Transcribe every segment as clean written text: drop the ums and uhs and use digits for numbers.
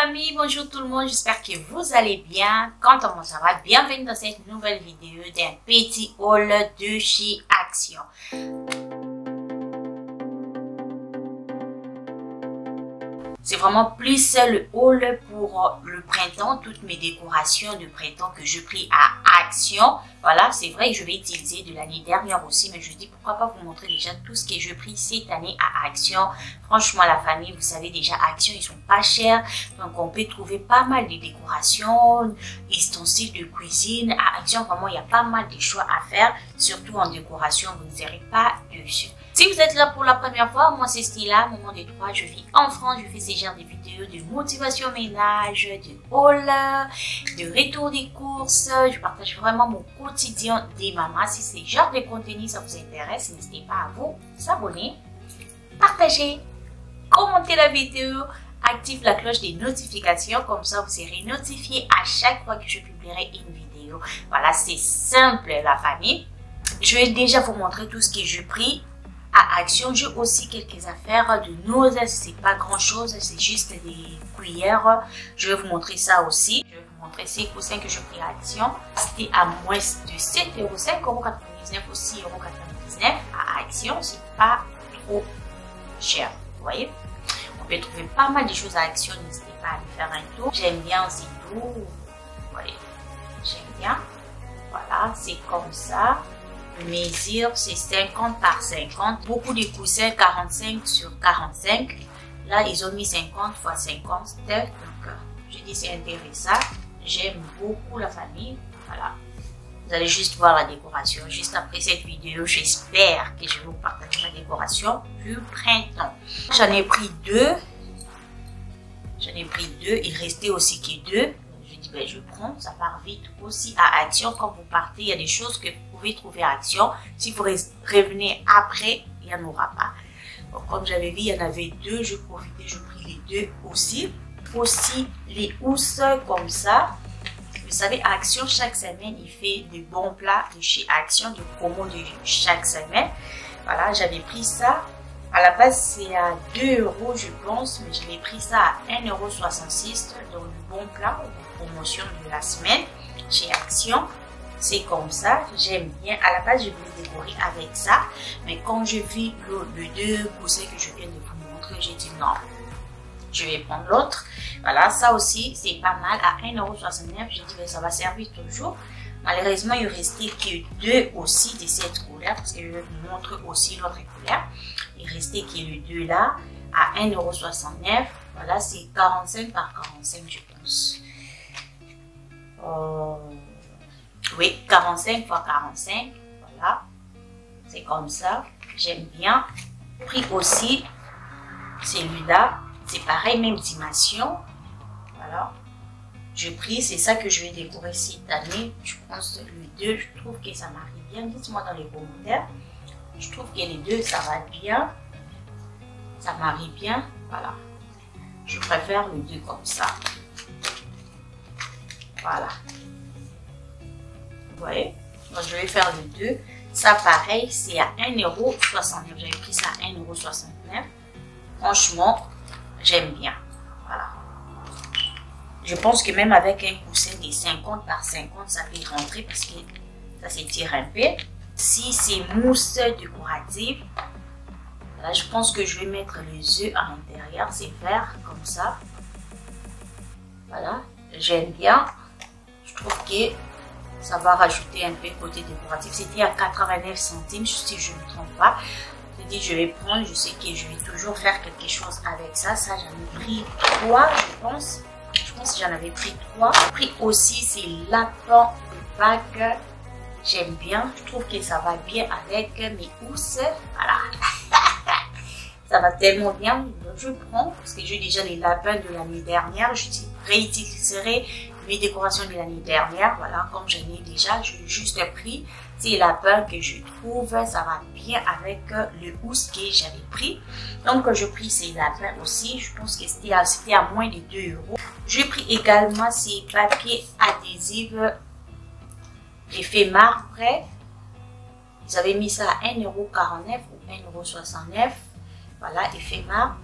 famille, bonjour tout le monde, j'espère que vous allez bien. Comment ça va? Bienvenue dans cette nouvelle vidéo d'un petit haul de chez Action. C'est vraiment plus le haul pour le printemps, toutes mes décorations de printemps que je pris à Action. Voilà, c'est vrai que je vais utiliser de l'année dernière aussi, mais je dis pourquoi pas vous montrer déjà tout ce que je pris cette année à Action. Franchement, la famille, vous savez déjà, Action, ils sont pas chers. Donc, on peut trouver pas mal de décorations, ustensiles de cuisine. À Action, vraiment, il y a pas mal de choix à faire. Surtout en décoration, vous ne serez pas dessus. Si vous êtes là pour la première fois, moi c'est Stella, maman de 3, je vis en France, je fais ce genre de vidéos de motivation ménage, de haul, de retour des courses, je partage vraiment mon quotidien des mamans. Si ce genre de contenu ça vous intéresse, n'hésitez pas à vous abonner, partager, commenter la vidéo, activez la cloche des notifications, comme ça vous serez notifié à chaque fois que je publierai une vidéo. Voilà, c'est simple la famille. Je vais déjà vous montrer tout ce que j'ai pris à Action. J'ai aussi quelques affaires de nos, c'est pas grand chose, c'est juste des cuillères. Je vais vous montrer ça aussi. Je vais vous montrer ces coussins que j'ai pris à Action. C'était à moins de 7 €, 5,99 € ou 6,99 € à Action. C'est pas trop cher, vous voyez. On peut trouver pas mal de choses à Action, n'hésitez pas à aller faire un tour. J'aime bien aussi tout, vous voyez, j'aime bien. Voilà, c'est comme ça. Mesure, c'est 50 par 50. Beaucoup de coussins 45 sur 45. Là, ils ont mis 50 x 50. Donc, je dis c'est intéressant. J'aime beaucoup la famille. Voilà. Vous allez juste voir la décoration. Juste après cette vidéo, j'espère que je vais vous partager la décoration du printemps. J'en ai pris deux. Il restait aussi que deux. Je dis, ben, je prends, ça part vite aussi à Action. Quand vous partez, il y a des choses que vous pouvez trouver à Action. Si vous revenez après, il n'y en aura pas. Donc, comme j'avais vu, il y en avait deux. Je profitais, je pris les deux aussi. Aussi, les housses comme ça. Vous savez, Action, chaque semaine, il fait de bons plats de chez Action, de promos de chaque semaine. Voilà, j'avais pris ça. À la base, c'est à 2 €, je pense, mais je l'ai pris ça à 1,66 € dans le bon plat, la promotion de la semaine chez Action. C'est comme ça, j'aime bien. À la base, je voulais décorer avec ça, mais quand je vis le deux coussins que je viens de vous montrer, j'ai dit non, je vais prendre l'autre. Voilà, ça aussi, c'est pas mal à 1,69 €. J'ai dit, ben, ça va servir toujours. Malheureusement, il ne restait que deux aussi de cette couleur, parce que je vais vous montrer aussi l'autre couleur. Il restait que les deux là, à 1,69 €. Voilà, c'est 45 par 45, je pense. Oui, 45 x 45. Voilà, c'est comme ça. J'aime bien. J'ai pris aussi celui-là. C'est pareil, même dimension. Voilà. J'ai pris, c'est ça que je vais décorer cette année. Je pense les deux, je trouve que ça marie bien. Dites-moi dans les commentaires. Je trouve que les deux, ça va bien. Ça marie bien. Voilà. Je préfère les deux comme ça. Voilà. Vous voyez? Donc, je vais faire les deux. Ça, pareil, c'est à 1,69 €. J'avais pris ça à 1,69 €. Franchement, j'aime bien. Voilà. Je pense que même avec un coussin de 50 par 50, ça peut rentrer parce que ça s'étire un peu. Si c'est mousse décorative, là, je pense que je vais mettre les œufs à l'intérieur. C'est vert comme ça. Voilà, j'aime bien. Je trouve que ça va rajouter un peu côté décoratif. C'était à 89 centimes, si je ne me trompe pas. J'ai dit, je vais prendre, je sais que je vais toujours faire quelque chose avec ça. Ça, j'en ai pris 3, je pense. Je pense que j'en avais pris 3. J'ai pris aussi ces lapins de Pâques. J'aime bien. Je trouve que ça va bien avec mes housses. Voilà. Ça va tellement bien. Je prends parce que j'ai déjà les lapins de l'année dernière. Je réutiliserai mes décorations de l'année dernière. Voilà, comme j'en ai déjà, j'ai juste pris ces lapins que je trouve. Ça va bien avec le housse que j'avais pris. Donc, j'ai pris ces lapins aussi. Je pense que c'était à moins de 2 €. J'ai pris également ces papiers adhésifs l'effet marbre. Ils avaient mis ça à 1,49 € ou 1,69 €. Voilà, effet marbre.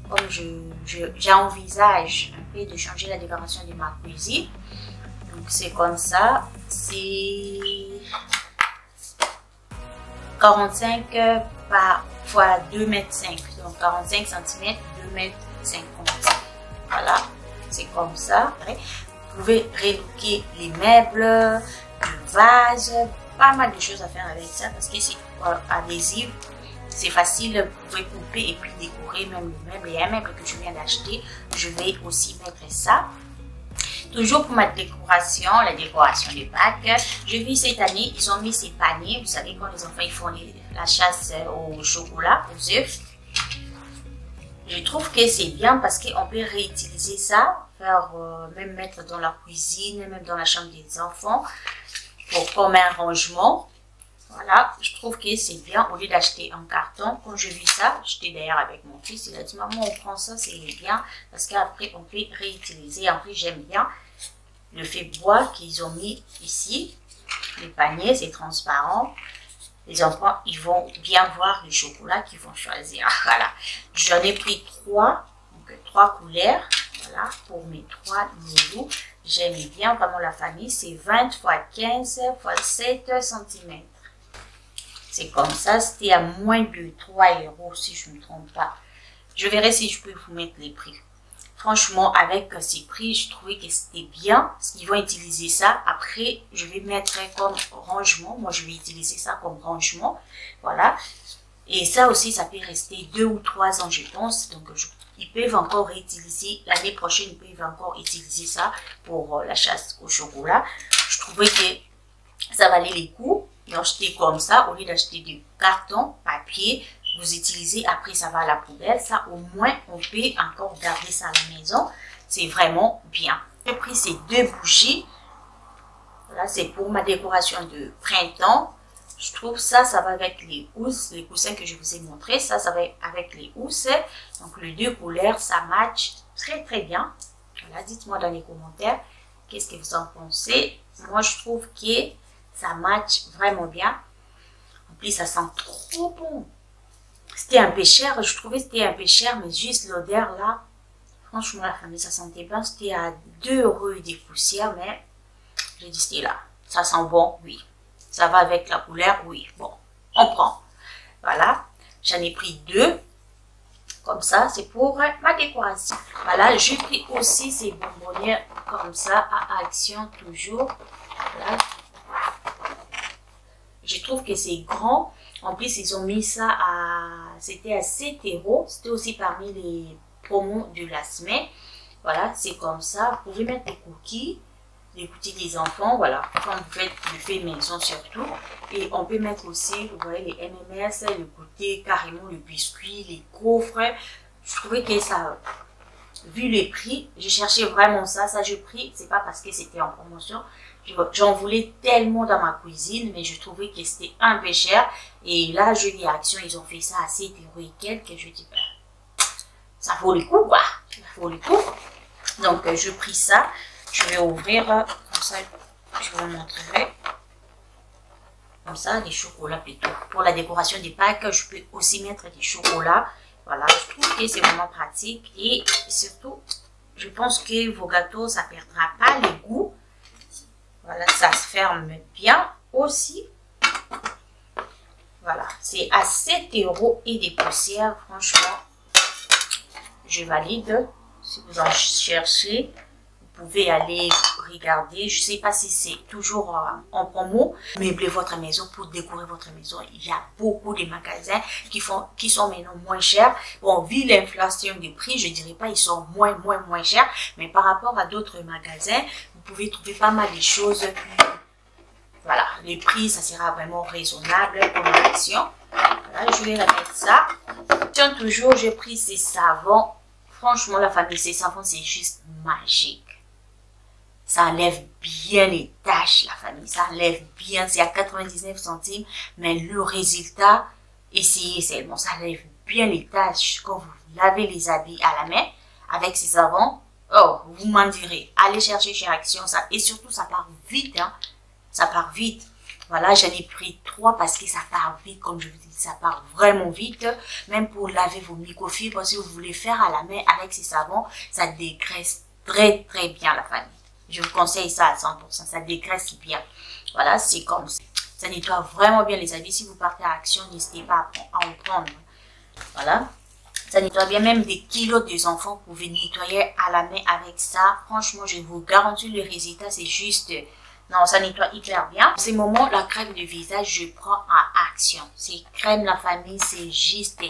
Comme j'envisage un après de changer la décoration de ma cuisine. Donc c'est comme ça, c'est 45 par fois 2,5 m, donc 45 cm, 2,50 m. Voilà, c'est comme ça. Vous pouvez relooker les meubles, le vase, pas mal de choses à faire avec ça parce que c'est adhésif, c'est facile, vous pouvez couper et puis décorer même le meuble. Il y a un meuble que je viens d'acheter, je vais aussi mettre ça. Toujours pour ma décoration, la décoration des Pâques, j'ai vu cette année, ils ont mis ces paniers. Vous savez, quand les enfants ils font la chasse au chocolat, aux œufs. Je trouve que c'est bien parce qu'on peut réutiliser ça, faire même mettre dans la cuisine, même dans la chambre des enfants, pour comme un rangement. Voilà, je trouve que c'est bien au lieu d'acheter en carton. Quand j'ai vu ça, j'étais d'ailleurs avec mon fils, il a dit maman on prend ça, c'est bien parce qu'après on peut réutiliser. En plus j'aime bien le fait bois qu'ils ont mis ici. Les paniers, c'est transparent. Les enfants, ils vont bien voir le chocolat qu'ils vont choisir. Voilà, j'en ai pris 3, donc 3 couleurs. Voilà, pour mes 3 loulous. J'aime bien vraiment la famille, c'est 20 x 15 x 7 cm. C'est comme ça, c'était à moins de 3 € si je ne me trompe pas. Je verrai si je peux vous mettre les prix. Franchement, avec ces prix, je trouvais que c'était bien. Parce qu'ils vont utiliser ça. Après, je vais mettre comme rangement. Moi, je vais utiliser ça comme rangement. Voilà. Et ça aussi, ça peut rester 2 ou 3 ans, je pense. Donc, ils peuvent encore réutiliser. L'année prochaine, ils peuvent encore utiliser ça pour la chasse au chocolat. Je trouvais que ça valait les coups. D'acheter comme ça, au lieu d'acheter du carton, papier, vous utilisez, après ça va à la poubelle. Ça, au moins, on peut encore garder ça à la maison. C'est vraiment bien. J'ai pris ces 2 bougies. Là, c'est pour ma décoration de printemps. Je trouve ça, ça va avec les housses, les coussins que je vous ai montré. Ça va avec les housses. Donc, les 2 couleurs, ça match très, très bien. Voilà, dites-moi dans les commentaires, qu'est-ce que vous en pensez. Moi, je trouve que ça match vraiment bien. En plus, ça sent trop bon. C'était un peu cher. Je trouvais que c'était un peu cher, mais juste l'odeur là. Franchement, la famille, ça sentait bien. C'était à 2 € et des poussières, mais j'ai dit c'était là. Ça sent bon, oui. Ça va avec la couleur, oui. Bon, on prend. Voilà. J'en ai pris 2. Comme ça, c'est pour ma décoration. Voilà, j'ai pris aussi ces bonbonnières comme ça à Action toujours. Voilà. Je trouve que c'est grand. En plus, ils ont mis ça à... C'était à 7 €. C'était aussi parmi les promos de la semaine. Voilà, c'est comme ça. Vous pouvez mettre des cookies des enfants. Voilà, quand vous faites du fait maison surtout. Et on peut mettre aussi, vous voyez, les MMS, le côté carrément le biscuit, les gaufres. Je trouvais que ça... Vu les prix, j'ai cherché vraiment ça. Ça, j'ai pris. C'est pas parce que c'était en promotion. J'en voulais tellement dans ma cuisine, mais je trouvais que c'était un peu cher. Et là, je dis Action, ils ont fait ça à 7 € et quelques. Je dis, ben, ça vaut le coup, quoi. Ça vaut le coup. Donc, je pris ça. Je vais ouvrir, comme ça, je vous montrerai. Comme ça, des chocolats plutôt. Pour la décoration des Pâques, je peux aussi mettre des chocolats. Voilà, je trouve que c'est vraiment pratique. Et surtout, je pense que vos gâteaux, ça ne perdra pas le goût. Voilà, ça se ferme bien aussi. Voilà, c'est à 7 € et des poussières. Franchement, je valide. Si vous en cherchez, vous pouvez aller regarder. Je ne sais pas si c'est toujours en promo. Meublez votre maison pour décorer votre maison. Il y a beaucoup de magasins qui sont maintenant moins chers. Bon, vu l'inflation des prix, je ne dirais pas ils sont moins chers. Mais par rapport à d'autres magasins, vous pouvez trouver pas mal de choses. Voilà, les prix, ça sera vraiment raisonnable comme Action. Voilà, je vais remettre ça. Tiens, toujours, j'ai pris ces savons. Franchement, la famille, ces savons, c'est juste magique. Ça enlève bien les taches, la famille. Ça enlève bien. C'est à 99 centimes. Mais le résultat, essayez seulement. Ça enlève bien les taches quand vous lavez les habits à la main avec ces savons. Oh, vous m'en direz. Allez chercher chez Action. Ça, et surtout, ça part vite. Hein. Ça part vite. Voilà, j'en ai pris 3 parce que ça part vite. Comme je vous dis, ça part vraiment vite. Même pour laver vos microfibres, si vous voulez faire à la main avec ces savons, ça dégraisse très très bien la famille. Je vous conseille ça à 100%, ça dégraisse bien. Voilà, c'est comme ça. Ça nettoie vraiment bien les habits. Si vous partez à Action, n'hésitez pas à en prendre. Voilà. Ça nettoie bien, même des kilos des enfants. Vous pouvez nettoyer à la main avec ça. Franchement, je vous garantis le résultat, c'est juste... Non, ça nettoie hyper bien. En ce moment, la crème de visage, je prends à Action. C'est crème la famille, c'est juste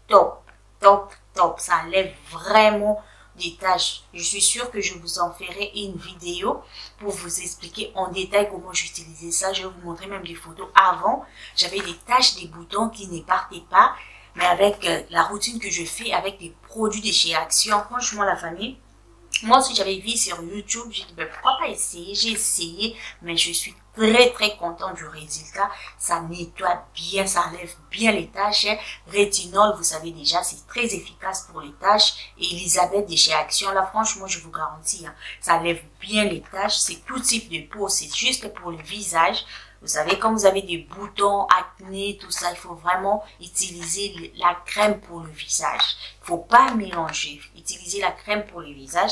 top, top, top. Ça enlève vraiment des taches. Je suis sûre que je vous en ferai une vidéo pour vous expliquer en détail comment j'utilisais ça. Je vais vous montrer même des photos avant. J'avais des taches, des boutons qui ne partaient pas. Mais avec la routine que je fais avec des produits de chez Action, franchement la famille, moi aussi j'avais vu sur YouTube, j'ai dit ben, pourquoi pas essayer, j'ai essayé, mais je suis très très contente du résultat. Ça nettoie bien, ça enlève bien les taches. Rétinol, vous savez déjà, c'est très efficace pour les taches. Et Elisabeth de chez Action, là franchement je vous garantis, hein, ça enlève bien les taches. C'est tout type de peau, c'est juste pour le visage. Vous savez, quand vous avez des boutons, acné, tout ça, il faut vraiment utiliser la crème pour le visage. Il ne faut pas mélanger. Utilisez la crème pour le visage.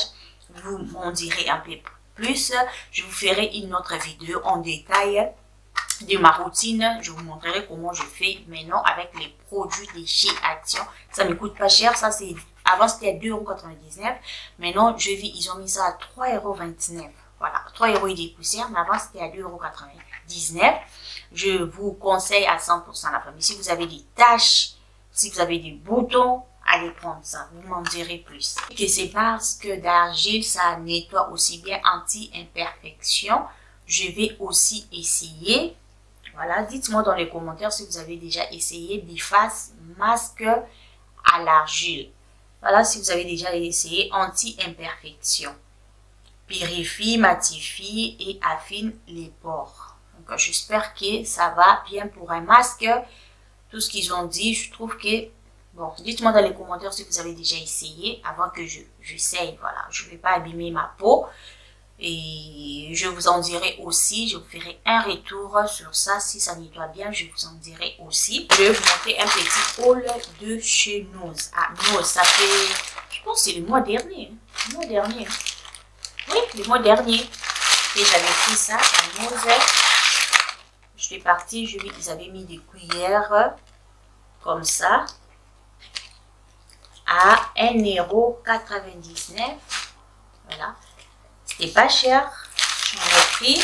Vous m'en direz un peu plus. Je vous ferai une autre vidéo en détail de ma routine. Je vous montrerai comment je fais maintenant avec les produits de chez Action. Ça ne me coûte pas cher. Ça, c'est avant, c'était à 2,99 €. Maintenant, je vis, ils ont mis ça à 3,29 €. Voilà, 3 € et des poussières, mais avant c'était à 2,99 €. Je vous conseille à 100% la famille. Si vous avez des taches, si vous avez des boutons, allez prendre ça. Vous m'en direz plus. Et c'est parce que d'argile, ça nettoie aussi bien anti-imperfection. Je vais aussi essayer. Voilà, dites-moi dans les commentaires si vous avez déjà essayé Biface masque à l'argile. Voilà, si vous avez déjà essayé anti-imperfection. Purifie, matifie et affine les pores. Donc, j'espère que ça va bien pour un masque. Tout ce qu'ils ont dit, je trouve que... Bon, dites-moi dans les commentaires si vous avez déjà essayé avant que j'essaye. Voilà, je ne vais pas abîmer ma peau. Et je vous en dirai aussi, je vous ferai un retour sur ça. Si ça nettoie bien, je vous en dirai aussi. Je vais vous montrer un petit haul de chez Nose. Ah, Nose, ça fait... Je pense que c'est le mois dernier. Le mois dernier. Oui, le mois dernier. Et j'avais pris ça à Nose. Je suis partie, ils avaient mis des cuillères comme ça à 1,99 €. Voilà. C'était pas cher. J'en ai pris.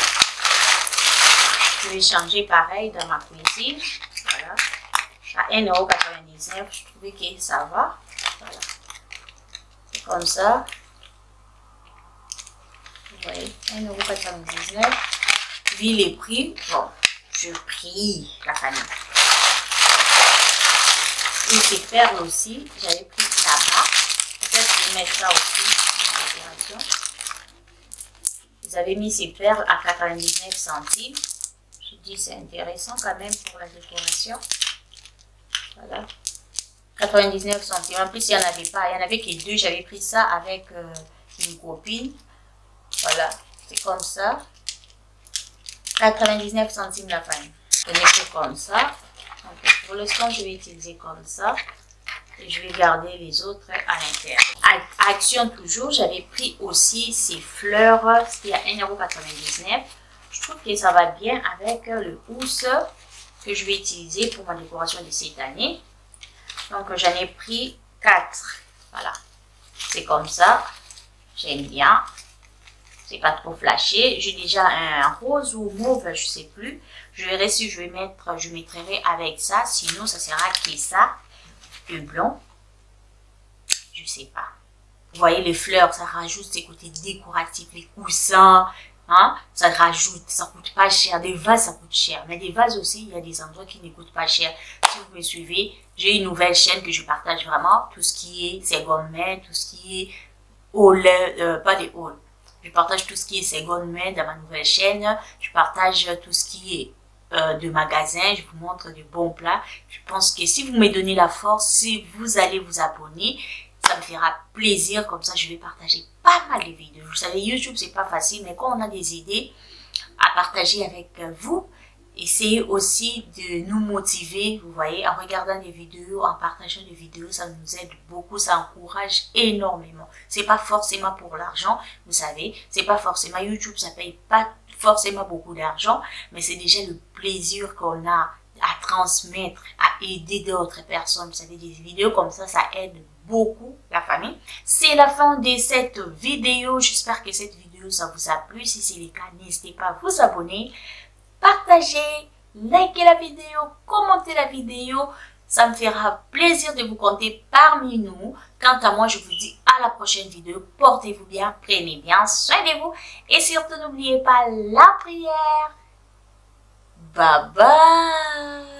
Je vais changer pareil dans ma cuisine. Voilà. À 1,99 €. Je trouvais que ça va. Voilà. C'est comme ça. Vous voyez, 1,99 €. Vu les prix, bon, je prie la famille. Et ces perles aussi, j'avais pris là-bas. Peut-être je vais mettre ça aussi dans la décoration. Ils avaient mis ces perles à 99 centimes. Je dis c'est intéressant quand même pour la décoration. Voilà. 99 centimes. En plus, il n'y en avait pas. Il n'y en avait que 2. J'avais pris ça avec une copine. Voilà. C'est comme ça. 99 centimes la famille. Je mets comme ça. Donc, pour l'instant, je vais utiliser comme ça. Et je vais garder les autres à l'intérieur. À Action toujours, j'avais pris aussi ces fleurs. C'était à 1,99 €. Je trouve que ça va bien avec le housse que je vais utiliser pour ma décoration de cette année. Donc, j'en ai pris 4. Voilà. C'est comme ça. J'aime bien. C'est pas trop flashé. J'ai déjà un rose ou mauve, je sais plus. Je verrai si je mettrai avec ça. Sinon, ça sera que ça. Le blanc. Je sais pas. Vous voyez les fleurs, ça rajoute ces côtés décoratifs, les coussins. Hein? Ça rajoute, ça coûte pas cher. Des vases, ça coûte cher. Mais des vases aussi, il y a des endroits qui ne coûtent pas cher. Si vous me suivez, j'ai une nouvelle chaîne que je partage vraiment. Tout ce qui est seconde main, tout ce qui est haul, pas des hauls. Je partage tout ce qui est seconde main dans ma nouvelle chaîne. Je partage tout ce qui est de magasin. Je vous montre de bons plats. Je pense que si vous me donnez la force, si vous allez vous abonner, ça me fera plaisir. Comme ça, je vais partager pas mal de vidéos. Vous savez, YouTube, c'est pas facile, mais quand on a des idées à partager avec vous, essayez aussi de nous motiver, vous voyez, en regardant des vidéos, en partageant des vidéos, ça nous aide beaucoup, ça encourage énormément. C'est pas forcément pour l'argent, vous savez, c'est pas forcément YouTube, ça paye pas forcément beaucoup d'argent, mais c'est déjà le plaisir qu'on a à transmettre, à aider d'autres personnes. Vous savez, des vidéos comme ça aide beaucoup la famille. C'est la fin de cette vidéo. J'espère que cette vidéo, ça vous a plu. Si c'est le cas, n'hésitez pas à vous abonner, partager, liker la vidéo, commenter la vidéo. Ça me fera plaisir de vous compter parmi nous. Quant à moi, je vous dis à la prochaine vidéo. Portez-vous bien, prenez bien soin de vous. Et surtout, n'oubliez pas la prière. Bye bye.